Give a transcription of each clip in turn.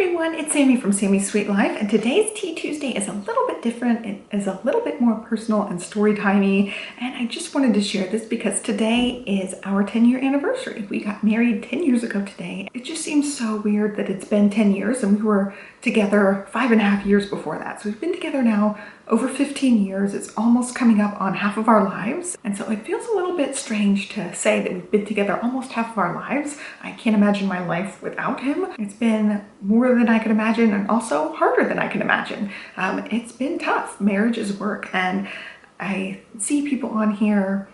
everyone, it's Sammy from Sammy's Sweet Life, and today's Tea Tuesday is a little bit different. It is a little bit more personal and story-timey, and I just wanted to share this because today is our 10-year anniversary. We got married 10 years ago today. It just seems so weird that it's been 10 years, and we were together 5.5 years before that. So we've been together now over 15 years. It's almost coming up on half of our lives, and so it feels a little bit strange to say that we've been together almost half of our lives. I can't imagine my life without him. It's been more than I could imagine and also harder than I can imagine. It's been tough. Marriage is work, and I see people on here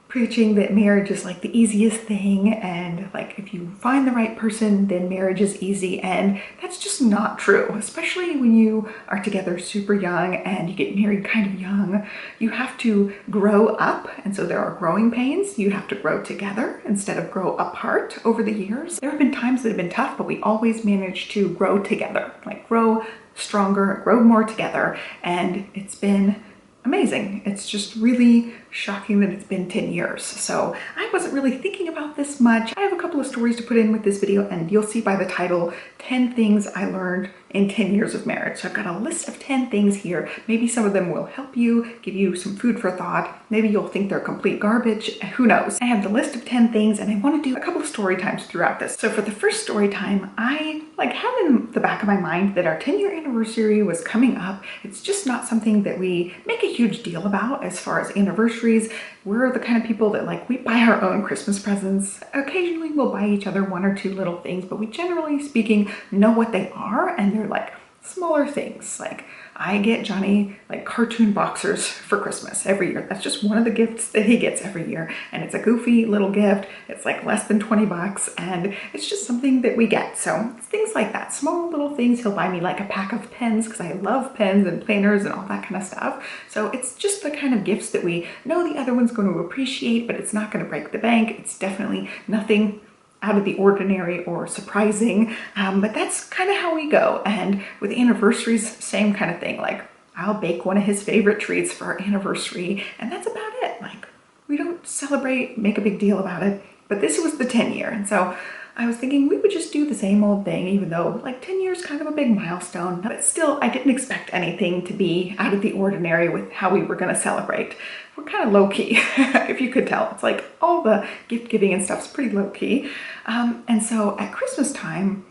preaching that marriage is like the easiest thing, and like if you find the right person then marriage is easy, and that's just not true. Especially when you are together super young and you get married kind of young, you have to grow up, and so there are growing pains. You have to grow together instead of grow apart over the years. There have been times that have been tough, but we always manage to grow together, like grow stronger, grow more together, and it's been amazing. It's just really shocking that it's been 10 years. So I wasn't really thinking about this much. I have a couple of stories to put in with this video, and you'll see by the title, 10 things I learned in 10 years of marriage. So I've got a list of 10 things here. Maybe some of them will help you, give you some food for thought. Maybe you'll think they're complete garbage. Who knows? I have the list of 10 things, and I want to do a couple of story times throughout this. So for the first story time, I have in the back of my mind that our 10-year anniversary was coming up. It's just not something that we make a huge deal about as far as anniversaries. We're the kind of people that we buy our own Christmas presents. Occasionally we'll buy each other one or two little things, but we generally speaking know what they are, and they're like smaller things. Like I get Johnny cartoon boxers for Christmas every year. That's just one of the gifts that he gets every year, and it's a goofy little gift. It's like less than 20 bucks, and it's just something that we get. So it's things like that, small little things. He'll buy me like a pack of pens because I love pens and planners and all that kind of stuff. So it's just the kind of gifts that we know the other one's going to appreciate, but it's not going to break the bank. It's definitely nothing out of the ordinary or surprising, but that's kind of how we go. And with anniversaries, same kind of thing. Like I'll bake one of his favorite treats for our anniversary, and that's about it. Like we don't celebrate, make a big deal about it, but this was the 10-year, and so I was thinking we would just do the same old thing, even though 10 years is kind of a big milestone, but still I didn't expect anything to be out of the ordinary with how we were going to celebrate. We're kind of low-key, if you could tell. It's like all the gift giving and stuff's pretty low-key. And so at Christmas time,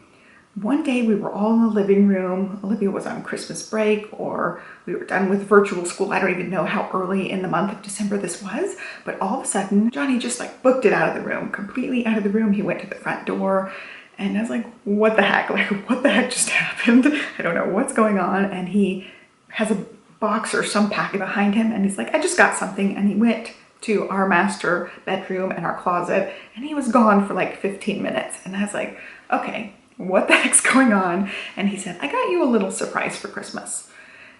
one day we were all in the living room. Olivia was on Christmas break, or we were done with virtual school. I don't even know how early in the month of December this was, but all of a sudden Johnny just booked it out of the room, completely out of the room. He went to the front door, and I was like, what the heck? What the heck just happened? I don't know what's going on. And he has a box or some packet behind him, and he's like, I just got something. And he went to our master bedroom and our closet, and he was gone for 15 minutes. And I was like, okay, what the heck's going on? And he said, I got you a little surprise for Christmas.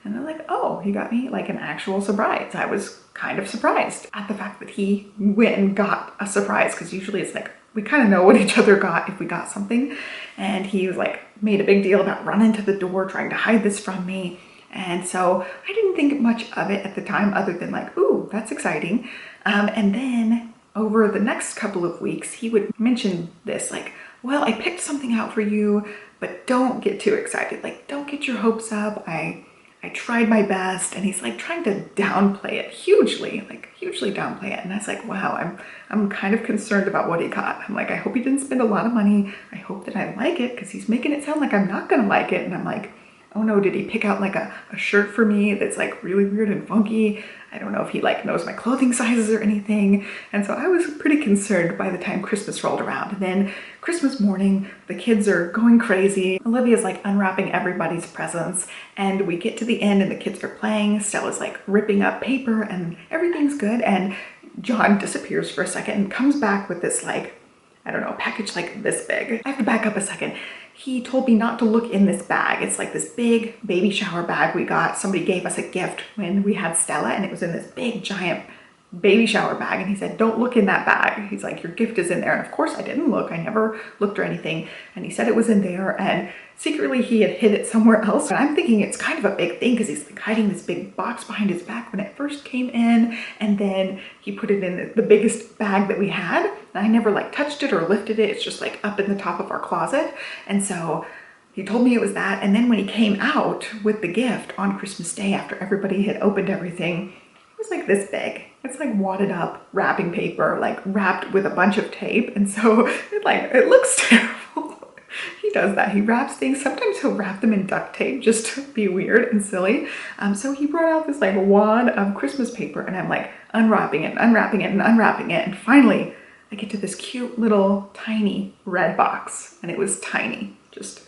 And I'm like, oh, he got me an actual surprise. I was kind of surprised at the fact that he went and got a surprise, because usually it's we kind of know what each other got if we got something. And he was made a big deal about running to the door trying to hide this from me. And so I didn't think much of it at the time, other than ooh, that's exciting. And then over the next couple of weeks, he would mention this, well, I picked something out for you, but don't get too excited. Don't get your hopes up. I tried my best. And he's trying to downplay it hugely, hugely downplay it. And I was like, wow, I'm kind of concerned about what he got. I'm I hope he didn't spend a lot of money. I hope that I like it, because he's making it sound like I'm not gonna like it. And I'm like, oh no, did he pick out a shirt for me that's really weird and funky? I don't know if he knows my clothing sizes or anything. And so I was pretty concerned by the time Christmas rolled around. And then Christmas morning, the kids are going crazy. Olivia's unwrapping everybody's presents, and we get to the end and the kids are playing. Stella's ripping up paper and everything's good. And John disappears for a second and comes back with this I don't know, package this big. I have to back up a second. He told me not to look in this bag. It's this big baby shower bag we got. Somebody gave us a gift when we had Stella, and it was in this big giant baby shower bag. And he said, don't look in that bag. He's like, your gift is in there. And of course I didn't look. I never looked or anything. And he said it was in there, and secretly he had hid it somewhere else. And I'm thinking it's kind of a big thing, because he's hiding this big box behind his back when it first came in, and then he put it in the biggest bag that we had. And I never touched it or lifted it. It's just up in the top of our closet. And so he told me it was that. And then when he came out with the gift on Christmas Day after everybody had opened everything, it was like this big. It's like wadded up wrapping paper, like wrapped with a bunch of tape. And so it looks terrible. He does that. He wraps things. Sometimes he'll wrap them in duct tape just to be weird and silly. So he brought out this like wad of Christmas paper, and I'm like unwrapping it, unwrapping it, and unwrapping it. And finally I get to this cute little tiny red box, and it was tiny. Just,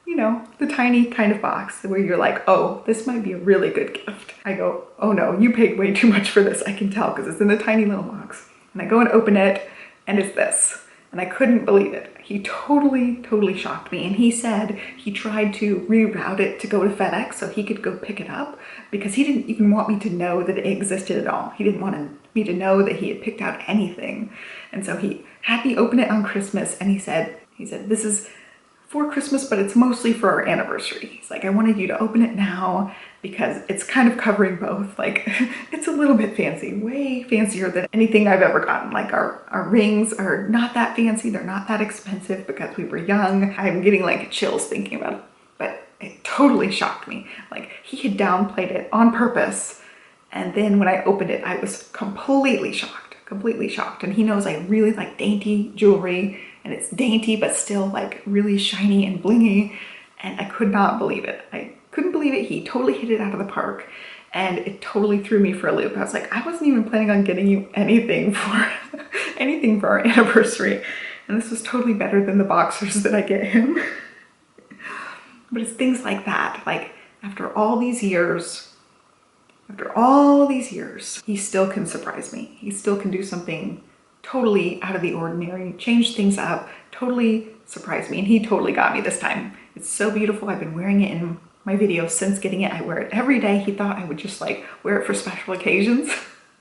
you know, the tiny kind of box where you're like, oh, this might be a really good gift. I go, oh no, you paid way too much for this. I can tell because it's in a tiny little box. And I go and open it, and it's this. And I couldn't believe it. He totally shocked me. And he said he tried to reroute it to go to FedEx so he could go pick it up because he didn't even want me to know that it existed at all. He didn't want me to know that he had picked out anything. And so he had me open it on Christmas, and he said, this is for Christmas, but it's mostly for our anniversary. He's like, I wanted you to open it now because it's kind of covering both. Like, it's a little bit fancy, way fancier than anything I've ever gotten. Like our rings are not that fancy. They're not that expensive because we were young. I'm getting like chills thinking about it, but it totally shocked me. Like, he had downplayed it on purpose. And then when I opened it, I was completely shocked. And he knows I really like dainty jewelry, and it's dainty but still like really shiny and blingy, and I could not believe it. I couldn't believe it. He totally hit it out of the park, and it totally threw me for a loop. I was like, I wasn't even planning on getting you anything for anything for our anniversary, and this was totally better than the boxers that I get him. But it's things like that, like after all these years, he still can surprise me. He still can do something totally out of the ordinary, change things up, totally surprise me. And he totally got me this time. It's so beautiful. I've been wearing it in my videos since getting it. I wear it every day. He thought I would just like wear it for special occasions.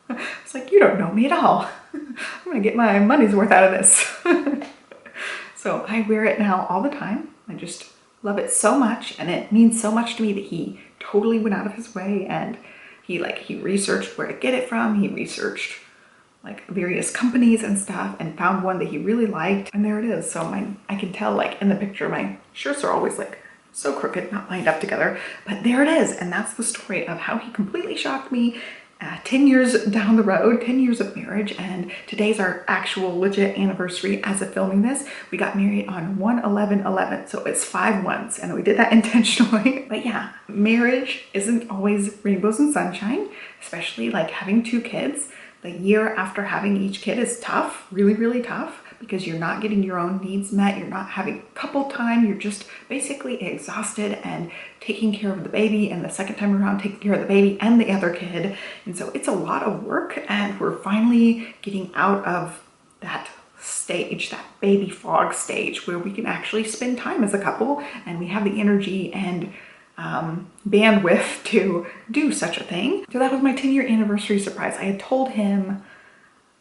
It's like, you don't know me at all. I'm gonna get my money's worth out of this. So I wear it now all the time. I just love it so much, and it means so much to me that he totally went out of his way, and he researched where to get it from. He researched like various companies and stuff and found one that he really liked, and there it is. So I can tell like in the picture my shirts are always like so crooked, not lined up together, but there it is. And that's the story of how he completely shocked me 10 years down the road, 10 years of marriage. And today's our actual legit anniversary as of filming this. We got married on 1/11/11, so it's 5 months, and we did that intentionally. But yeah, marriage isn't always rainbows and sunshine, especially like having 2 kids. The year after having each kid is tough, really tough, because you're not getting your own needs met. You're not having couple time. You're just basically exhausted and taking care of the baby, and the second time around taking care of the baby and the other kid. And so it's a lot of work, and we're finally getting out of that stage, that baby fog stage, where we can actually spend time as a couple, and we have the energy and bandwidth to do such a thing. So that was my 10-year anniversary surprise. I had told him,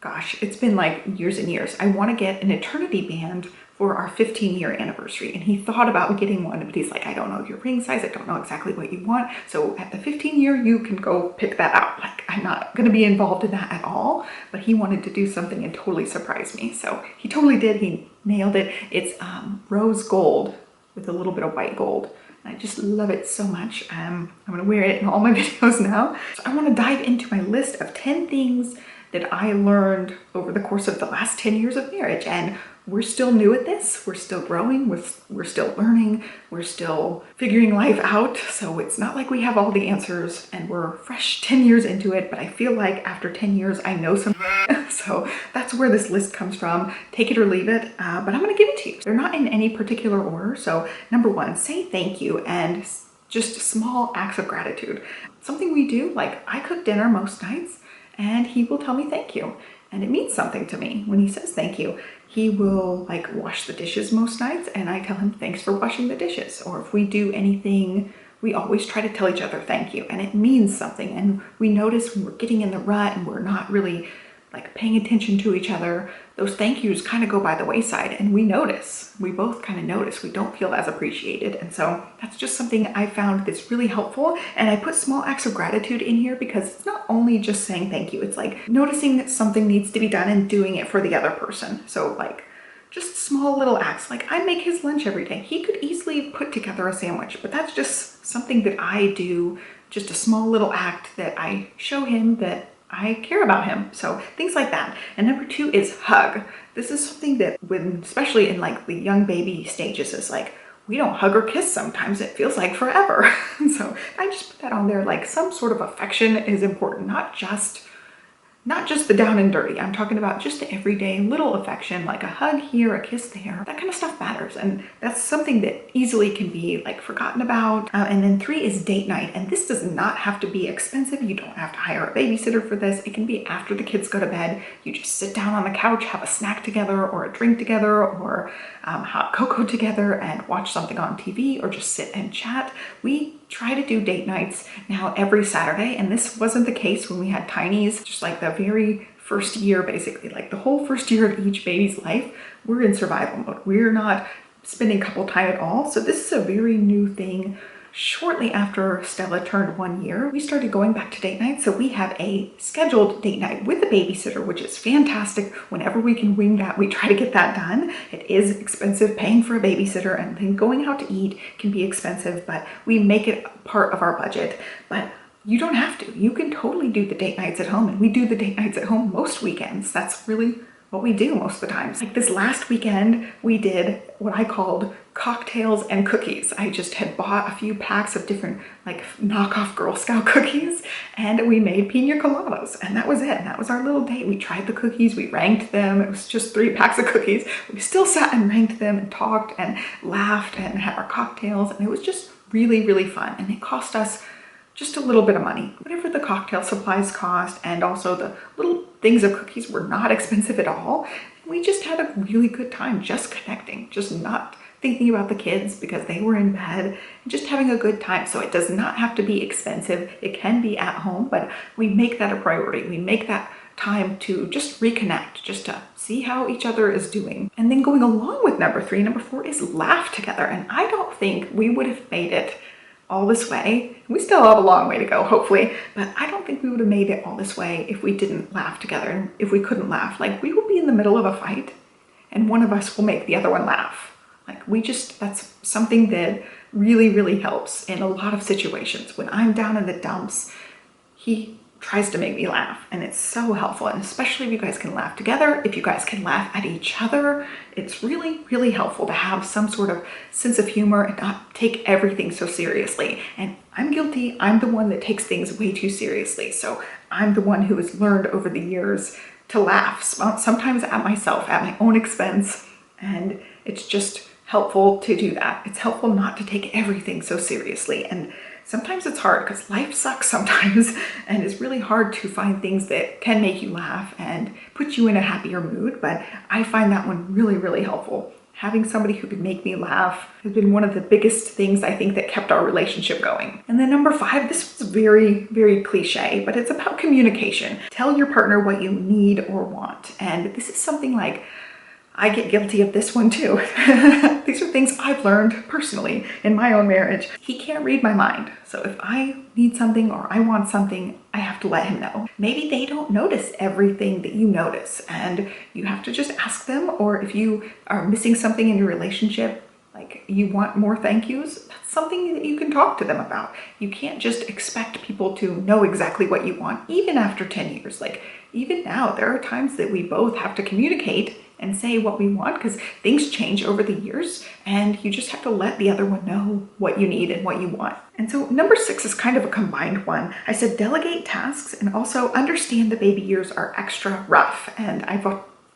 gosh, it's been like years and years, I want to get an eternity band for our 15-year anniversary. And he thought about getting one, but he's like, I don't know your ring size. I don't know exactly what you want. So at the 15-year, you can go pick that out. Like, I'm not going to be involved in that at all. But he wanted to do something and totally surprise me. So he totally did. He nailed it. It's rose gold with a little bit of white gold. I just love it so much. I'm gonna wear it in all my videos now. So I want to dive into my list of 10 things that I learned over the course of the last 10 years of marriage. And we're still new at this. We're still growing. We're still learning. We're still figuring life out. So it's not like we have all the answers and we're fresh 10 years into it. But I feel like after 10 years, I know something. So that's where this list comes from. Take it or leave it. But I'm going to give it to you. They're not in any particular order. So number 1, say thank you and just small acts of gratitude. Something we do, like I cook dinner most nights and he will tell me thank you. And it means something to me when he says thank you. He will like wash the dishes most nights and I tell him thanks for washing the dishes. Or if we do anything, we always try to tell each other thank you, and it means something. And we notice when we're getting in the rut and we're not really like paying attention to each other, those thank yous kind of go by the wayside, and we notice. We both kind of notice. We don't feel as appreciated. And so that's just something I found that's really helpful. And I put small acts of gratitude in here because it's not only just saying thank you. It's like noticing that something needs to be done and doing it for the other person. So like just small little acts. Like I make his lunch every day. He could easily put together a sandwich, but that's just something that I do, just a small little act that I show him that I care about him. So things like that. And number 2 is hug. This is something that especially in like the young baby stages, is like, we don't hug or kiss sometimes. It feels like forever. So I just put that on there, like some sort of affection is important, not just the down and dirty. I'm talking about just the everyday little affection, like a hug here, a kiss there. That kind of stuff matters. And that's something that easily can be like forgotten about. And then 3 is date night. And this does not have to be expensive. You don't have to hire a babysitter for this. It can be after the kids go to bed. You just sit down on the couch, have a snack together or a drink together, or hot cocoa together and watch something on TV, or just sit and chat. We try to do date nights now every Saturday, and this wasn't the case when we had tinies. Just like the very first year, basically like the whole first year of each baby's life, we're in survival mode. We're not spending couple time at all. So this is a very new thing. Shortly after Stella turned 1 year, we started going back to date night. So we have a scheduled date night with a babysitter, which is fantastic. Whenever we can wing that, we try to get that done. It is expensive paying for a babysitter, and then going out to eat can be expensive, but we make it part of our budget. But you don't have to. You can totally do the date nights at home, and we do the date nights at home most weekends. That's really what we do most of the times. Like this last weekend, we did what I called cocktails and cookies. I just had bought a few packs of different like knockoff Girl Scout cookies, and we made pina coladas, and that was it. And that was our little date. We tried the cookies, we ranked them. It was just 3 packs of cookies. We still sat and ranked them and talked and laughed and had our cocktails, and it was just really, really fun. And it cost us just a little bit of money, whatever the cocktail supplies cost, and also the little things of cookies were not expensive at all. And we just had a really good time just connecting, just not thinking about the kids because they were in bed, and just having a good time. So it does not have to be expensive. It can be at home, but we make that a priority. We make that time to just reconnect, just to see how each other is doing. And then going along with number 3, number 4 is laugh together. And I don't think we would have made it all this way. We still have a long way to go, hopefully, but I don't think we would have made it all this way if we didn't laugh together, and if we couldn't laugh. Like we will be in the middle of a fight and one of us will make the other one laugh. Like that's something that really, really helps in a lot of situations. When I'm down in the dumps, he tries to make me laugh, and it's so helpful. And especially if you guys can laugh together, if you guys can laugh at each other, it's really, really helpful to have some sort of sense of humor and not take everything so seriously. And I'm guilty. I'm the one that takes things way too seriously. So I'm the one who has learned over the years to laugh, sometimes at myself, at my own expense. And it's just helpful to do that. It's helpful not to take everything so seriously. And sometimes it's hard because life sucks sometimes, and it's really hard to find things that can make you laugh and put you in a happier mood. But I find that one really, really helpful. Having somebody who can make me laugh has been one of the biggest things I think that kept our relationship going. And then number 5, this was very, very cliche, but it's about communication. Tell your partner what you need or want. And this is something like, I get guilty of this one too. These are things I've learned personally in my own marriage. He can't read my mind. So if I need something or I want something, I have to let him know. Maybe they don't notice everything that you notice, and you have to just ask them. Or if you are missing something in your relationship, like you want more thank yous, that's something that you can talk to them about. You can't just expect people to know exactly what you want, even after 10 years. Like even now, there are times that we both have to communicate and say what we want, because things change over the years, and you just have to let the other one know what you need and what you want. And so number 6 is kind of a combined one. I said delegate tasks and also understand the baby years are extra rough. And I've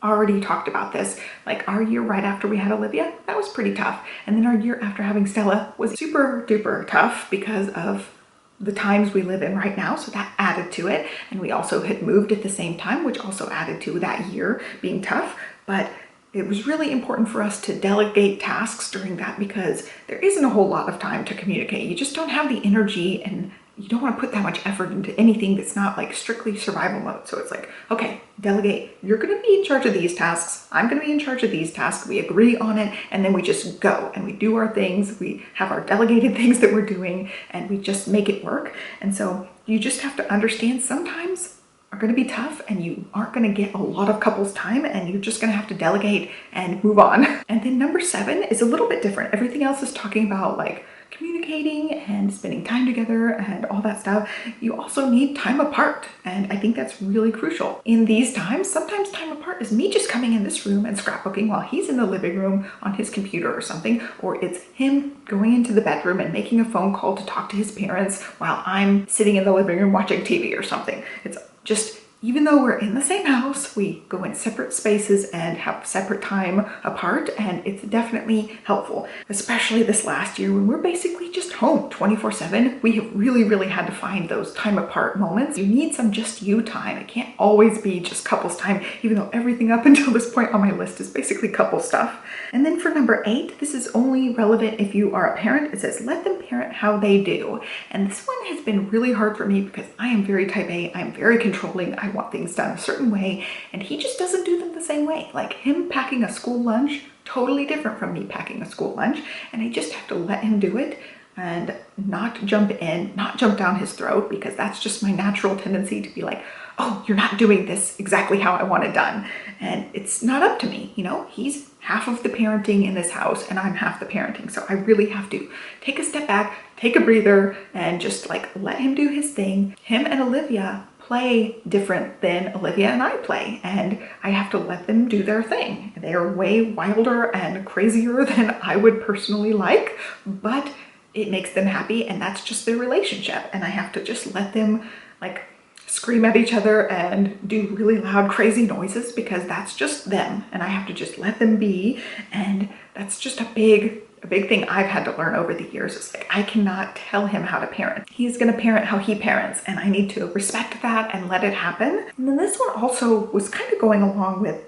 already talked about this. Like our year right after we had Olivia, that was pretty tough. And then our year after having Stella was super duper tough because of the times we live in right now. So that added to it. And we also had moved at the same time, which also added to that year being tough. But it was really important for us to delegate tasks during that, because there isn't a whole lot of time to communicate. You just don't have the energy, and you don't want to put that much effort into anything that's not like strictly survival mode. So it's like, okay, delegate. You're going to be in charge of these tasks. I'm going to be in charge of these tasks. We agree on it, and then we just go and we do our things. We have our delegated things that we're doing, and we just make it work. And so you just have to understand sometimes are going to be tough and you aren't going to get a lot of couples time and you're just going to have to delegate and move on. And then number 7 is a little bit different. Everything else is talking about like communicating and spending time together and all that stuff. You also need time apart, and I think that's really crucial. In these times, sometimes time apart is me just coming in this room and scrapbooking while he's in the living room on his computer or something, or it's him going into the bedroom and making a phone call to talk to his parents while I'm sitting in the living room watching TV or something. It's just, even though we're in the same house, we go in separate spaces and have separate time apart, and it's definitely helpful, especially this last year when we're basically just home 24/7. We have really had to find those time apart moments. You need some just you time. It can't always be just couples time, even though everything up until this point on my list is basically couple stuff. And then for number 8, this is only relevant if you are a parent. It says, let them parent how they do. And this one has been really hard for me because I am very type A. I'm very controlling. I want things done a certain way, and he just doesn't do them the same way. Like him packing a school lunch, totally different from me packing a school lunch, and I just have to let him do it and not jump in, not jump down his throat, because that's just my natural tendency to be like, oh, you're not doing this exactly how I want it done. And it's not up to me, you know? He's half of the parenting in this house and I'm half the parenting. So I really have to take a step back, take a breather, and just like let him do his thing. Him and Olivia play different than Olivia and I play, and I have to let them do their thing. They are way wilder and crazier than I would personally like, but it makes them happy, and that's just their relationship. And I have to just let them like scream at each other and do really loud, crazy noises because that's just them. And I have to just let them be. And that's just a big thing I've had to learn over the years. It's like, I cannot tell him how to parent. He's going to parent how he parents, and I need to respect that and let it happen. And then this one also was kind of going along with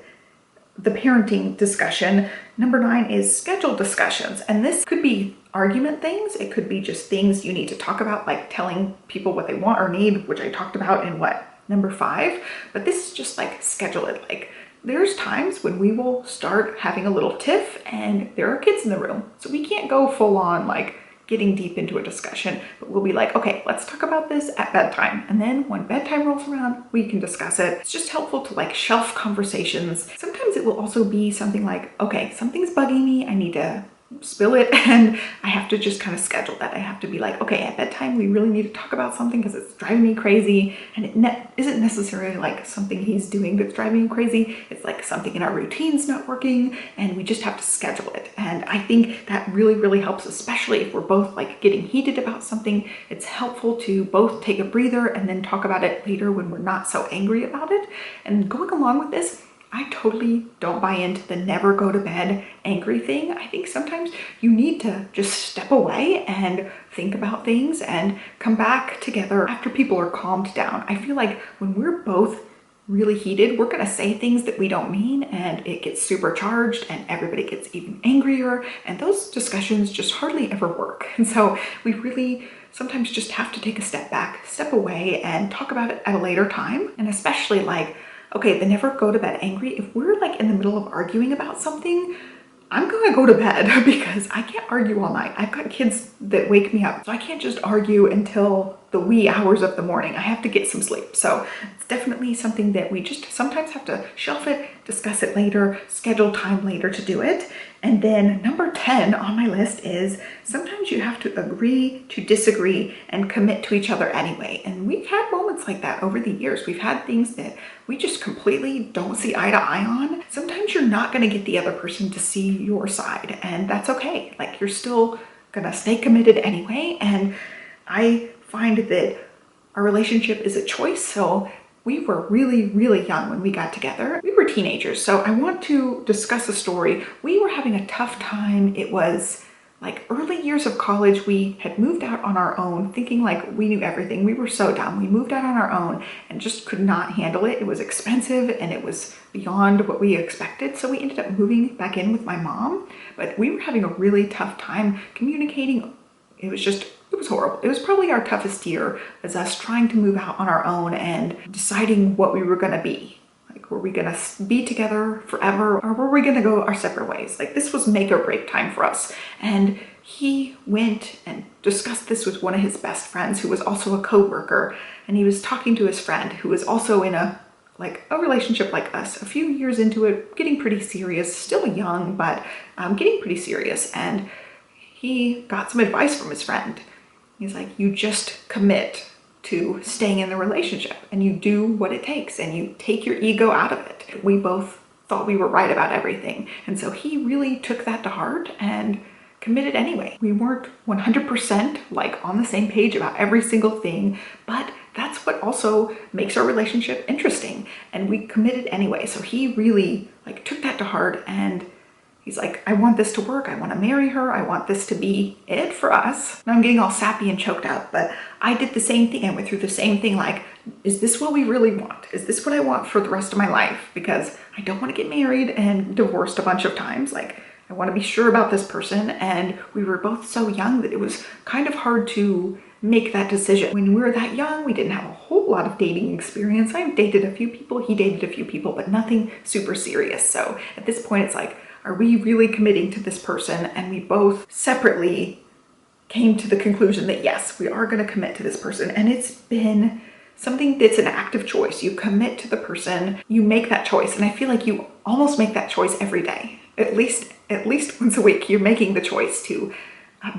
the parenting discussion. Number 9 is schedule discussions. And this could be argument things. It could be just things you need to talk about, like telling people what they want or need, which I talked about in number 5. But this is just like schedule it. Like there's times when we will start having a little tiff and there are kids in the room. So we can't go full on like getting deep into a discussion, but we'll be like, okay, let's talk about this at bedtime. And then when bedtime rolls around, we can discuss it. It's just helpful to like shelf conversations. Sometimes it will also be something like, okay, something's bugging me. I need to spill it, and I have to just kind of schedule that. I have to be like, okay, at bedtime we really need to talk about something because it's driving me crazy, and it isn't necessarily like something he's doing that's driving me crazy. It's like something in our routine's not working, and we just have to schedule it. And I think that really helps, especially if we're both like getting heated about something. It's helpful to both take a breather and then talk about it later when we're not so angry about it. And going along with this, I totally don't buy into the never go to bed angry thing. I think sometimes you need to just step away and think about things and come back together after people are calmed down. I feel like when we're both really heated, we're gonna say things that we don't mean, and it gets supercharged and everybody gets even angrier, and those discussions just hardly ever work. And so we really sometimes just have to take a step back, step away, and talk about it at a later time. And especially like, okay, the never go to bed angry. If we're like in the middle of arguing about something, I'm gonna go to bed because I can't argue all night. I've got kids that wake me up, so I can't just argue until the wee hours of the morning. I have to get some sleep. So it's definitely something that we just sometimes have to shelf it, discuss it later, schedule time later to do it. And then number 10 on my list is sometimes you have to agree to disagree and commit to each other anyway. And we've had moments like that over the years. We've had things that we just completely don't see eye to eye on. Sometimes you're not going to get the other person to see your side, and that's okay. Like, you're still gonna stay committed anyway. And I find that our relationship is a choice. So we were really young when we got together. We were teenagers. So I want to discuss a story. We were having a tough time. It was like early years of college. We had moved out on our own, thinking like we knew everything. We were so dumb. We moved out on our own and just could not handle it. It was expensive and it was beyond what we expected. So we ended up moving back in with my mom, but we were having a really tough time communicating. It was horrible. It was probably our toughest year, as us trying to move out on our own and deciding what we were gonna be. Like, were we gonna be together forever, or were we gonna go our separate ways? Like, this was make or break time for us. And he went and discussed this with one of his best friends who was also a co-worker, and he was talking to his friend who was also in a relationship like us, a few years into it, getting pretty serious, still young, but getting pretty serious. And he got some advice from his friend. He's like, you just commit to staying in the relationship and you do what it takes and you take your ego out of it. We both thought we were right about everything. And so he really took that to heart and committed anyway. We weren't 100% like on the same page about every single thing, but that's what also makes our relationship interesting. And we committed anyway. So he really took that to heart, and he's like, I want this to work. I want to marry her. I want this to be it for us. Now I'm getting all sappy and choked up, but I did the same thing. I went through the same thing. Like, is this what we really want? Is this what I want for the rest of my life? Because I don't want to get married and divorced a bunch of times. I want to be sure about this person. And we were both so young that it was kind of hard to make that decision. When we were that young, we didn't have a whole lot of dating experience. I've dated a few people, he dated a few people, but nothing super serious. So at this point, it's like, are we really committing to this person? And we both separately came to the conclusion that yes, we are going to commit to this person. And it's been something that's an active choice. You commit to the person, you make that choice. And I feel like you almost make that choice every day. At least once a week, you're making the choice to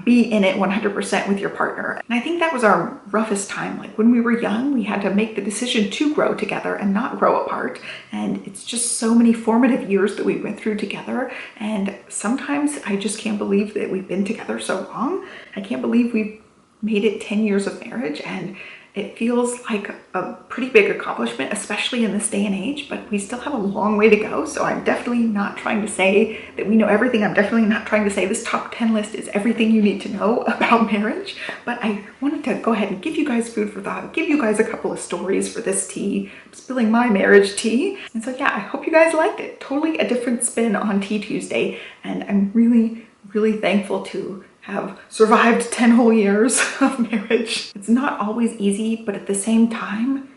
be in it 100% with your partner. And I think that was our roughest time. Like when we were young, we had to make the decision to grow together and not grow apart. And it's just so many formative years that we went through together. And sometimes I just can't believe that we've been together so long. I can't believe we've made it 10 years of marriage, and it feels like a pretty big accomplishment, especially in this day and age, but we still have a long way to go. So I'm definitely not trying to say that we know everything. I'm definitely not trying to say this top 10 list is everything you need to know about marriage, but I wanted to go ahead and give you guys food for thought, give you guys a couple of stories for this tea, spilling my marriage tea. And so yeah, I hope you guys liked it. Totally a different spin on Tea Tuesday, and I'm really, really thankful to have survived 10 whole years of marriage. It's not always easy, but at the same time,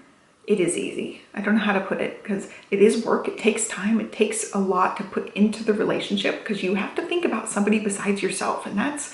it is easy. I don't know how to put it, because it is work. It takes time. It takes a lot to put into the relationship, because you have to think about somebody besides yourself. And that's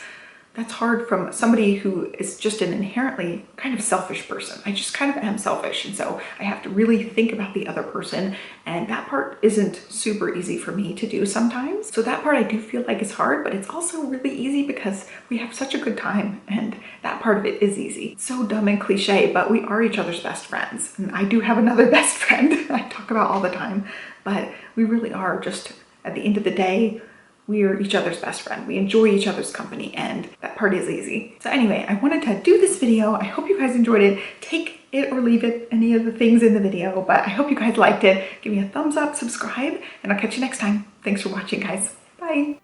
hard from somebody who is just an inherently kind of selfish person. I just kind of am selfish. And so I have to really think about the other person. And that part isn't super easy for me to do sometimes. So that part I do feel like is hard, but it's also really easy because we have such a good time. And that part of it is easy. It's so dumb and cliche, but we are each other's best friends. And I do have another best friend I talk about all the time, but we really are just, at the end of the day, we are each other's best friend. We enjoy each other's company, and that part is easy. So anyway, I wanted to do this video. I hope you guys enjoyed it. Take it or leave it, any of the things in the video, but I hope you guys liked it. Give me a thumbs up, subscribe, and I'll catch you next time. Thanks for watching, guys. Bye.